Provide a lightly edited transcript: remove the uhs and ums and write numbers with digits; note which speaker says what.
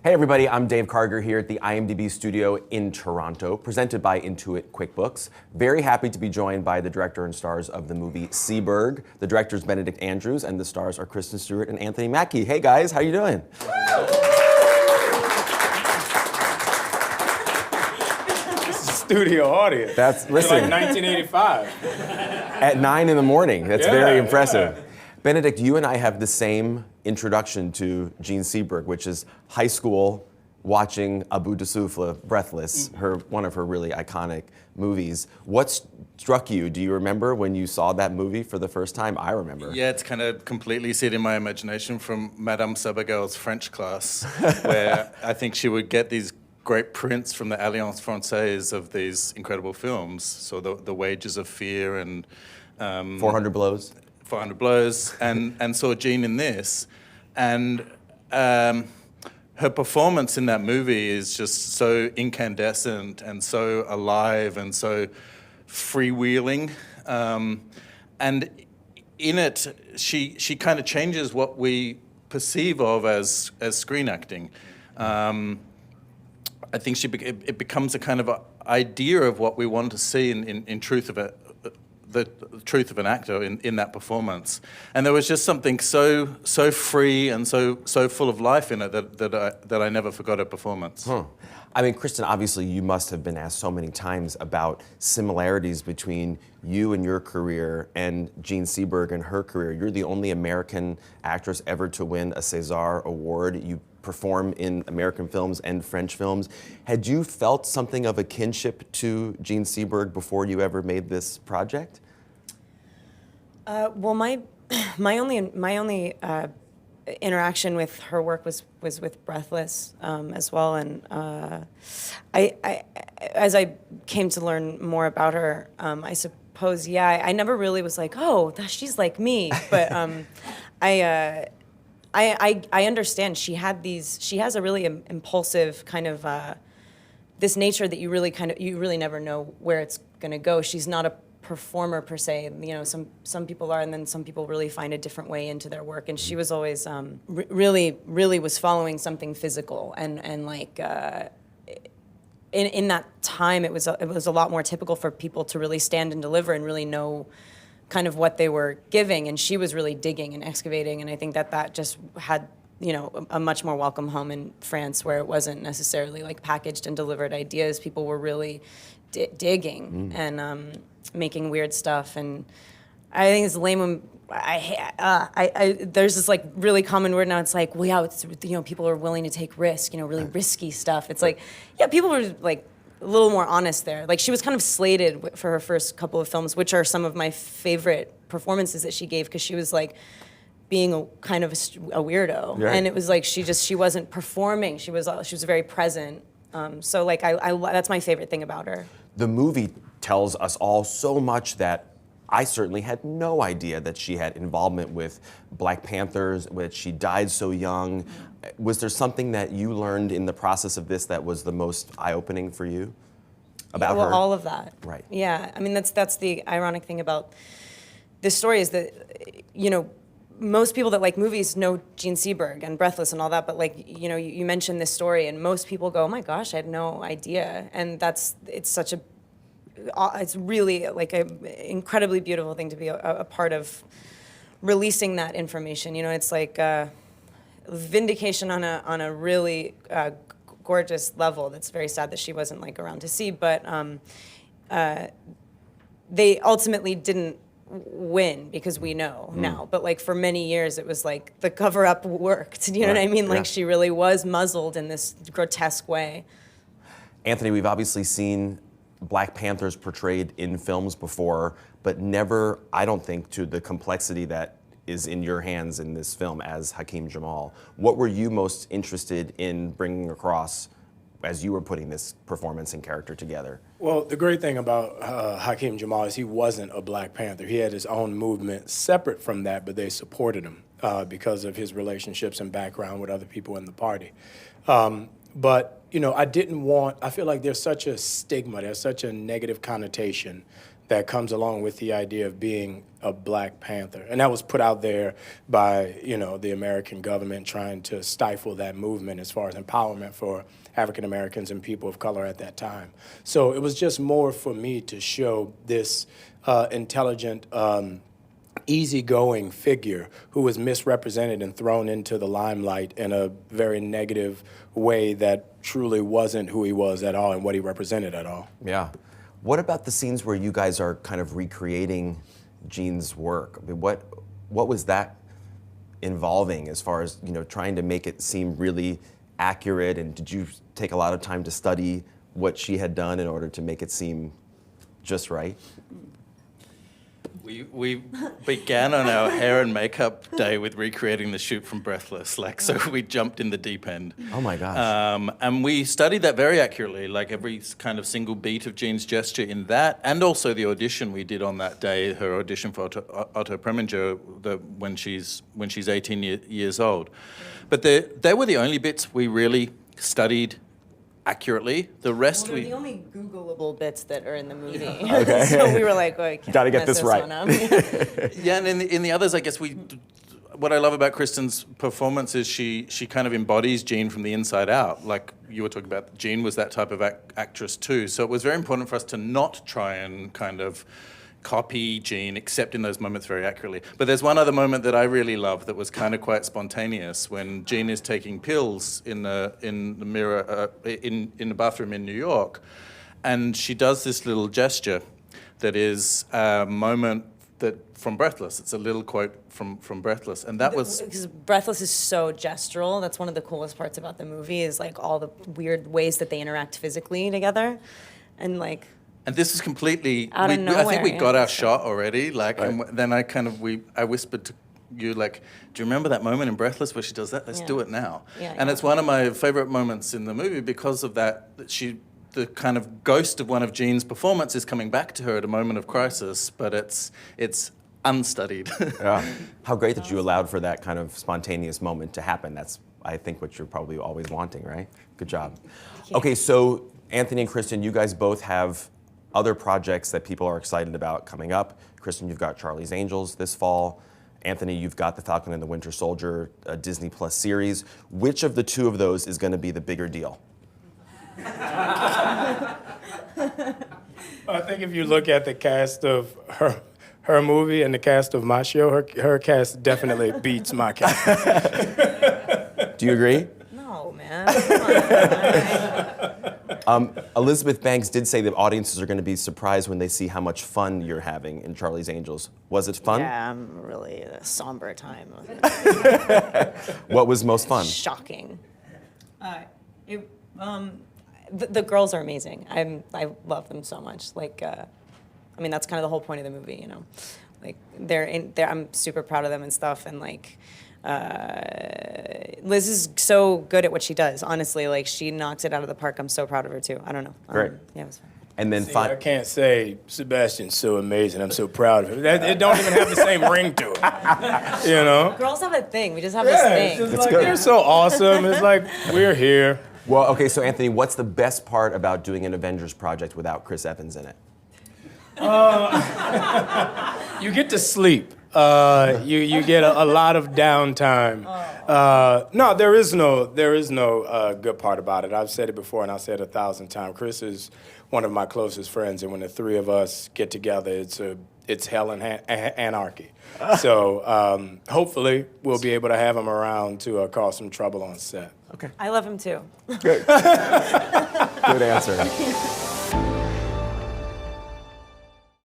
Speaker 1: Hey everybody, I'm Dave Karger here at the IMDb studio in Toronto, presented by Intuit QuickBooks. Very happy to be joined by the director and stars of the movie Seberg. The director is Benedict Andrews, and the stars are Kristen Stewart and Anthony Mackie. Hey guys, how you doing?
Speaker 2: Studio audience.
Speaker 1: Listen.
Speaker 2: It's like 1985.
Speaker 1: At 9 in the morning. That's
Speaker 2: Yeah,
Speaker 1: very impressive.
Speaker 2: yeah.
Speaker 1: Benedict, you and I have the same introduction to Jean Seberg, which is high school watching À bout de souffle, Breathless, one of her really iconic movies. What struck you? Do you remember when you saw that movie for the first time? I remember.
Speaker 3: Yeah, it's kind of completely set in my imagination from Madame Sabergal's French class, where I think she would get these great prints from the Alliance Francaise of these incredible films. So the Wages of Fear and
Speaker 1: 400 Blows.
Speaker 3: 400 Blows, and saw Jean in this, and her performance in that movie is just so incandescent and so alive and so freewheeling, and in it she kind of changes what we perceive of as screen acting. I think it becomes a kind of idea of what we want to see in truth of it. The truth of an actor in that performance, and there was just something so free and so full of life in it that I never forgot her performance.
Speaker 1: I mean, Kristen, obviously you must have been asked so many times about similarities between you and your career and Jean Seberg and her career. You're the only American actress ever to win a César Award. You perform in American films and French films. Had you felt something of a kinship to Jean Seberg before you ever made this project?
Speaker 4: Well, my only interaction with her work was with Breathless as well, and I as I came to learn more about her, I suppose, yeah, I never really was like, oh, she's like me, but I understand she has a really impulsive kind of this nature that you really never know where it's gonna go. She's not a performer per se, you know. Some people are, and then some people really find a different way into their work. And she was always really was following something physical, and like in that time, it was a lot more typical for people to really stand and deliver and really know kind of what they were giving, and she was really digging and excavating, and I think that just had, you know, a much more welcome home in France, where it wasn't necessarily like packaged and delivered ideas. People were really digging and making weird stuff, and I think it's lame when there's this like really common word now. It's like, well, yeah, it's, you know, people are willing to take risk, you know, really risky stuff. It's like, yeah, people were like a little more honest there. Like, she was kind of slated for her first couple of films, which are some of my favorite performances that she gave, because she was like being a kind of a weirdo,
Speaker 1: right.
Speaker 4: And it was like she wasn't performing. She was very present. So like I that's my favorite thing about her.
Speaker 1: The movie tells us all so much that I certainly had no idea that she had involvement with Black Panthers, which she died so young. Was there something that you learned in the process of this that was the most eye-opening for you about her?
Speaker 4: All of that.
Speaker 1: Right.
Speaker 4: Yeah, I mean, that's the ironic thing about this story, is that, you know, most people that like movies know Jean Seberg and Breathless and all that, but like, you know, you mentioned this story and most people go, oh my gosh, I had no idea. And it's really like an incredibly beautiful thing to be a part of, releasing that information. You know, it's like vindication on a really gorgeous level. That's very sad that she wasn't like around to see, but they ultimately didn't win, because we know now, but like for many years it was like the cover-up worked, you know what I mean? Like, she really was muzzled in this grotesque way.
Speaker 1: Anthony, we've obviously seen Black Panthers portrayed in films before, but never, I don't think, to the complexity that is in your hands in this film as Hakeem Jamal. What were you most interested in bringing across as you were putting this performance and character together?
Speaker 2: Well, the great thing about Hakeem Jamal is he wasn't a Black Panther. He had his own movement separate from that, but they supported him because of his relationships and background with other people in the party. But, you know, I feel like there's such a stigma, there's such a negative connotation that comes along with the idea of being a Black Panther. And that was put out there by, the American government trying to stifle that movement as far as empowerment for African Americans and people of color at that time. So it was just more for me to show this intelligent, easygoing figure who was misrepresented and thrown into the limelight in a very negative way that truly wasn't who he was at all and what he represented at all.
Speaker 1: Yeah. What about the scenes where you guys are kind of recreating Gene's work? I mean, what was that involving as far as, trying to make it seem really accurate? And did you take a lot of time to study what she had done in order to make it seem just right?
Speaker 3: We began on our hair and makeup day with recreating the shoot from Breathless, so we jumped in the deep end.
Speaker 1: Oh my gosh.
Speaker 3: And we studied that very accurately, like every kind of single beat of Gene's gesture in that, and also the audition we did on that day, her audition for Otto Preminger, when she's 18 years old. But they were the only bits we really studied accurately. The rest
Speaker 4: Well, they're the only Googleable bits that are in the movie.
Speaker 1: Okay.
Speaker 4: So we were like, well, can't
Speaker 1: Gotta get
Speaker 4: mess
Speaker 1: this right.
Speaker 4: one up.
Speaker 3: Yeah, and in the others, I guess what I love about Kristen's performance is she kind of embodies Gene from the inside out. Like you were talking about, Gene was that type of actress too. So it was very important for us to not try and kind of copy Gene, except in those moments very accurately. But there's one other moment that I really love that was kind of quite spontaneous when Gene is taking pills in the mirror in the bathroom in New York, and she does this little gesture that is a moment from Breathless. It's a little quote from Breathless, and that was
Speaker 4: Because Breathless is so gestural. That's one of the coolest parts about the movie is like all the weird ways that they interact physically together, and like.
Speaker 3: And this is completely.
Speaker 4: Out of
Speaker 3: I think
Speaker 4: nowhere,
Speaker 3: we
Speaker 4: yeah.
Speaker 3: got our shot already. And then I whispered to you, do you remember that moment in Breathless where she does that? Let's
Speaker 4: Yeah.
Speaker 3: do it now.
Speaker 4: Yeah,
Speaker 3: and
Speaker 4: yeah.
Speaker 3: it's one of my favorite moments in the movie because of that. The kind of ghost of one of Gene's performance is coming back to her at a moment of crisis, but it's unstudied.
Speaker 1: Yeah. How great that you allowed for that kind of spontaneous moment to happen. That's, I think, what you're probably always wanting, right? Good job. Okay, so Anthony and Kristen, you guys both have other projects that people are excited about coming up. Kristen, you've got Charlie's Angels this fall. Anthony, you've got The Falcon and the Winter Soldier, a Disney Plus series. Which of the two of those is going to be the bigger deal?
Speaker 2: I think if you look at the cast of her movie and the cast of my show, her cast definitely beats my cast.
Speaker 1: Do you agree?
Speaker 4: No, man. Come on.
Speaker 1: Elizabeth Banks did say that audiences are going to be surprised when they see how much fun you're having in Charlie's Angels. Was it fun?
Speaker 4: Yeah, I'm really a somber time.
Speaker 1: What was most fun?
Speaker 4: Shocking. The girls are amazing. I love them so much. That's kind of the whole point of the movie, Like I'm super proud of them and stuff, and Liz is so good at what she does. Honestly, she knocks it out of the park. I'm so proud of her too. I don't know.
Speaker 1: Great.
Speaker 4: Yeah, it was fun.
Speaker 1: And then
Speaker 2: I can't say Sebastian's so amazing. I'm so proud of him. It don't even have the same ring to it.
Speaker 4: Girls have a thing. We just have this thing.
Speaker 2: It's just they're so awesome. It's like we're here.
Speaker 1: Well, okay, so Anthony, what's the best part about doing an Avengers project without Chris Evans in it?
Speaker 2: You get to sleep. You get a lot of downtime. No, there is no good part about it. I've said it before and I'll say it 1,000 times. Chris is one of my closest friends, and when the three of us get together, it's hell and anarchy. So hopefully we'll be able to have him around to cause some trouble on set.
Speaker 1: Okay.
Speaker 4: I love him too.
Speaker 1: Good. Good answer.